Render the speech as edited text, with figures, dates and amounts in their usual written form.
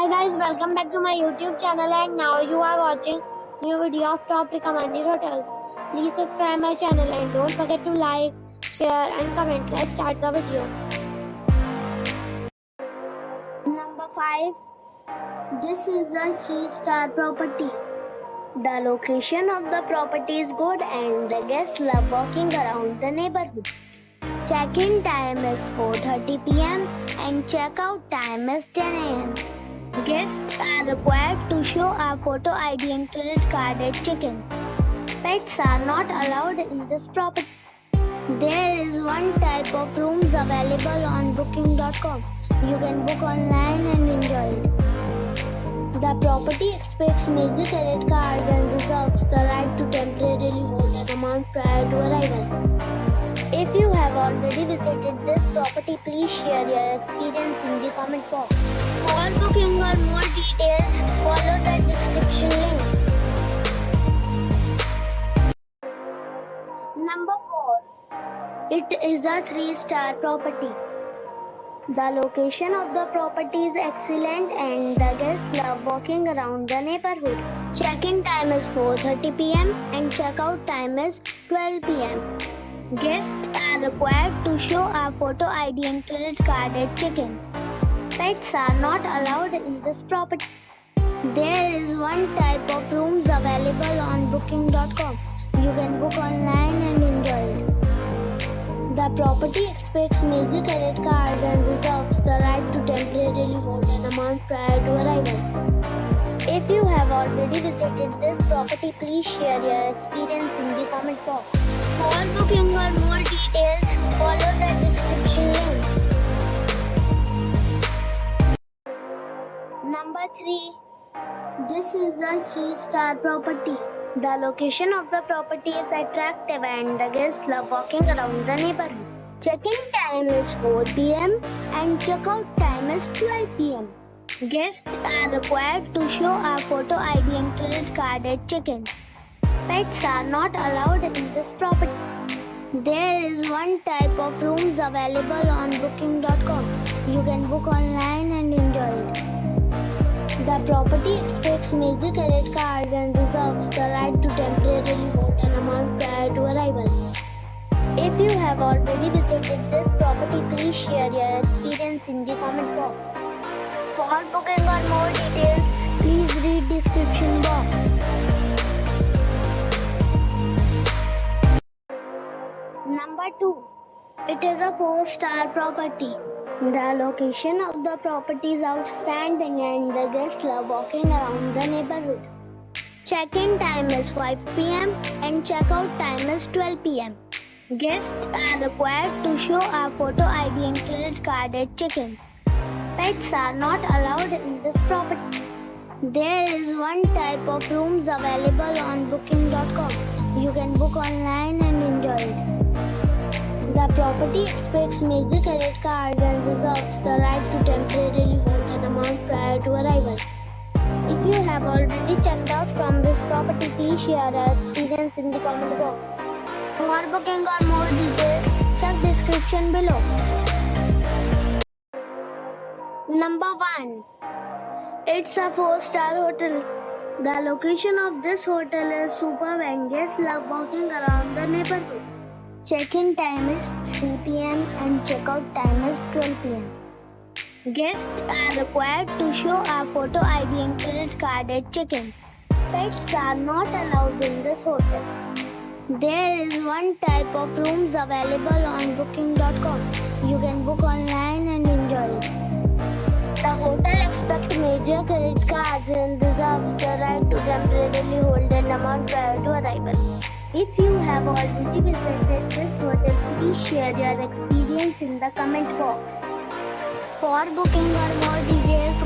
Hey guys, welcome back to my YouTube channel and now you are watching new video of top recommended hotels. Please subscribe my channel and don't forget to like, share and comment. Let's start the video. Number 5. This is a 3-star property. The location of the property is good and the guests love walking around the neighborhood. Check-in time is 4:30 p.m. and check-out time is 10 a.m. Guests are required to show a photo ID and credit card at check-in. Pets are not allowed in this property. There is one type of rooms available on booking.com. You can book online and enjoy it. The property expects major credit card and reserves the right to temporarily hold an amount prior to arrival. If you have already visited this property, please share your experience in the comment box. For booking or more details, follow the description link. Number 4. It is a 3-star property. The location of the property is excellent and the guests love walking around the neighborhood. Check-in time is 4:30 p.m. and check-out time is 12 p.m. Guests are required to show a photo ID and credit card at check-in. Pets are not allowed in this property. There is one type of rooms available on booking.com. You can book online and enjoy it. The property expects major credit card and reserves the right to temporarily hold an amount prior to arrival. If you have already visited this property, please share your experience in the comment box. For booking or more details, follow the description link. Number 3. This is a 3-star property. The location of the property is attractive and the guests love walking around the neighborhood. Check-in time is 4 p.m. and check-out time is 12 p.m. Guests are required to show a photo ID and credit card at check-in. Pets are not allowed in this property. There is one type of rooms available on booking.com. You can book online and enjoy it. The property expects major credit card and reserves the right to temporarily hold an amount prior to arrival. If you have already visited this property, please share your experience in the comment box. For booking or more details, please read description box. Number 2. It is a 4-star property. The location of the property is outstanding and the guests love walking around the neighborhood. Check-in time is 5 p.m. and check-out time is 12 p.m. Guests are required to show a photo ID and credit card at check-in. Pets are not allowed in this property. There is one type of rooms available on booking.com. You can book online and enjoy it. The property expects major credit card and reserves the right to temporarily hold an amount prior to arrival. If you have already checked out from this property, please share your experience in the comment box. For booking or more details, check description below. Number 1. It's a 4-star hotel. The location of this hotel is superb and guests love walking around the neighborhood. Check-in time is 3 p.m. and check-out time is 12 p.m. Guests are required to show a photo ID and credit card at check-in. Pets are not allowed in this hotel. There is one type of rooms available on booking.com. You can book online and enjoy it. The hotel expects major credit cards and reserves the right to temporarily hold an amount prior to arrival. If you have already visited this hotel, please share your experience in the comment box. For booking or more details,